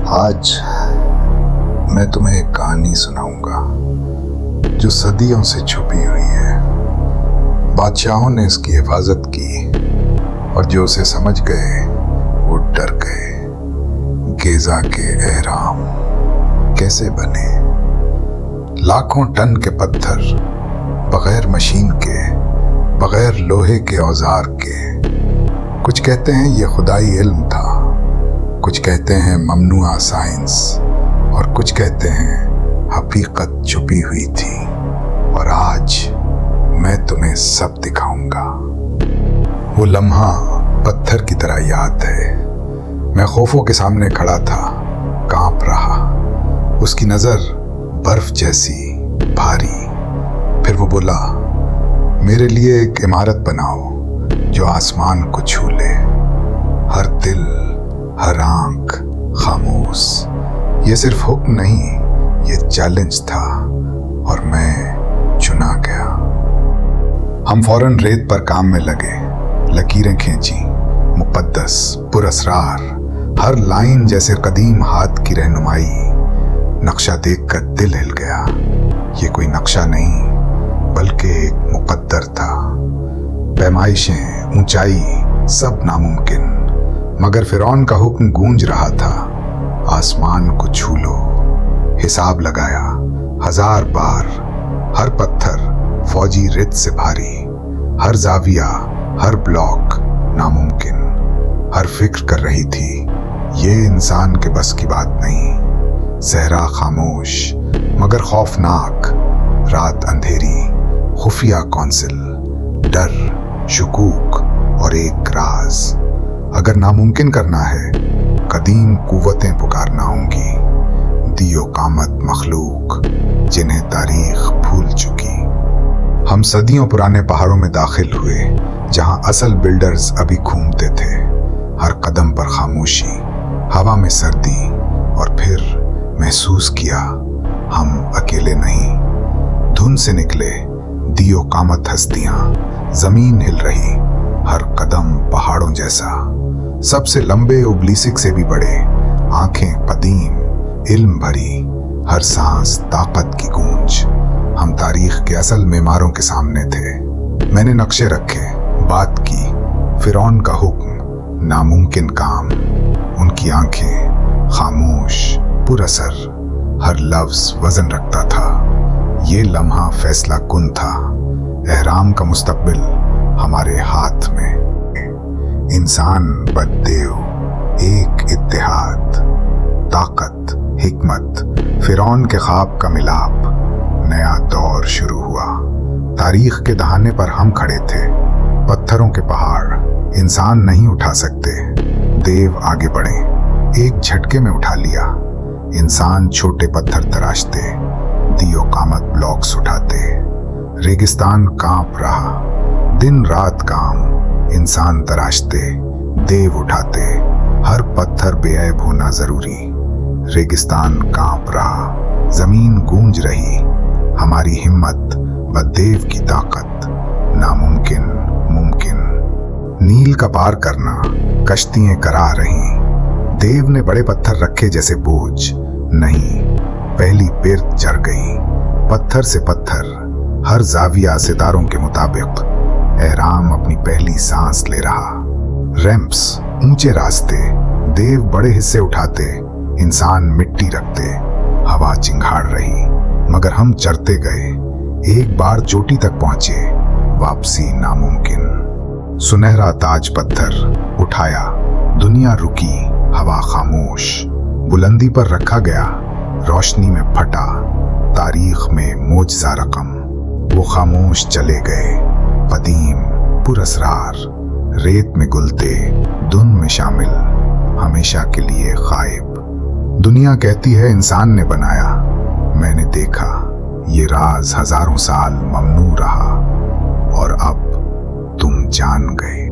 आज मैं तुम्हें एक कहानी सुनाऊंगा जो सदियों से छुपी हुई है। बादशाहों ने इसकी हिफाजत की और जो उसे समझ गए वो डर गए। गेजा के एहराम कैसे बने? लाखों टन के पत्थर, बगैर मशीन के, बगैर लोहे के औजार के। कुछ कहते हैं ये खुदाई इल्म था, कुछ कहते हैं ममनुआ साइंस, और कुछ कहते हैं हकीकत छुपी हुई थी। और आज मैं तुम्हें सब दिखाऊंगा। वो लम्हा पत्थर की तरह याद है। मैं खौफों के सामने खड़ा था, कांप रहा। उसकी नजर बर्फ जैसी भारी। फिर वो बोला, मेरे लिए एक इमारत बनाओ जो आसमान को छू ले। हर दिल, हर आंख खामोश। ये सिर्फ हुक्म नहीं, ये चैलेंज था और मैं चुना गया। हम फौरन रेत पर काम में लगे, लकीरें खींची, मुक़द्दस, पुरअसरार, हर लाइन जैसे कदीम हाथ की रहनुमाई। नक्शा देखकर दिल हिल गया। ये कोई नक्शा नहीं बल्कि एक मुकद्दर था। पैमाइशें, ऊंचाई, सब नामुमकिन, मगर फिरौन का हुक्म गूंज रहा था, आसमान को छू लो। हिसाब लगाया 1000 बार। हर पत्थर फौजी रित से भारी, हर जाविया, हर ब्लॉक नामुमकिन। हर फिक्र कर रही थी ये इंसान के बस की बात नहीं। सहरा खामोश मगर खौफनाक, रात अंधेरी, खुफिया कौंसिल, डर, शुकूक और एक राज। अगर नामुमकिन करना है, कदीम कुव्वतें पुकारना होंगी, दियो कामत मखलूक जिन्हें तारीख भूल चुकी। हम सदियों पुराने पहाड़ों में दाखिल हुए, जहां असल बिल्डर्स अभी घूमते थे। हर कदम पर खामोशी, हवा में सर्दी, और फिर महसूस किया हम अकेले नहीं। धुन से निकले दियो कामत हस्तियां, जमीन हिल रही, हर कदम पहाड़ों जैसा। सबसे लंबे ओब्लिसिक से भी बड़े, आंखें कदीम, इल्म भरी, हर सांस ताकत की गूंज। हम तारीख के असल मेमारों के सामने थे। मैंने नक्शे रखे, बात की, फिरौन का हुक्म, नामुमकिन काम। उनकी आंखें खामोश, पुरअसर, हर लफ्ज वजन रखता था। ये लम्हा फैसला कुन था। एहराम का मुस्तकबिल हमारे हाथ में। इंसान बद्देव, एक इत्तेहाद, ताकत, हिकमत, फिरौन के ख्वाब का मिलाप। नया दौर शुरू हुआ। तारीख के दहाने पर हम खड़े थे। पत्थरों के पहाड़ इंसान नहीं उठा सकते। देव आगे बढ़े, एक झटके में उठा लिया। इंसान छोटे पत्थर तराशते, दियो कामत ब्लॉक्स उठाते। रेगिस्तान कांप रहा, दिन रात काम। इंसान तराशते, देव उठाते। हर पत्थर बेऐब होना जरूरी। रेगिस्तान कांप रहा, जमीन गूंज रही। हमारी हिम्मत व देव की ताकत, नामुमकिन मुमकिन। नील का पार करना, कश्तियां करा रही। देव ने बड़े पत्थर रखे जैसे बोझ। नहीं, पहली पिर्त जर गई। पत्थर से पत्थर, हर जाविया सितारों के मुताबिक। एहराम अपनी पहली सांस ले रहा। रैंप्स, ऊंचे रास्ते, देव बड़े हिस्से उठाते, इंसान मिट्टी रखते। हवा चिंगाड़ रही, मगर हम चढ़ते गए। एक बार चोटी तक पहुंचे, वापसी नामुमकिन। सुनहरा ताज पत्थर उठाया, दुनिया रुकी, हवा खामोश। बुलंदी पर रखा गया, रोशनी में फटा, तारीख में मोजज़ा रकम। वो खामोश चले गए, कदीम, पुरअसरार, रेत में गुलते, धुन में शामिल, हमेशा के लिए गायब। दुनिया कहती है इंसान ने बनाया, मैंने देखा ये राज हजारों साल ममनू रहा, और अब तुम जान गए।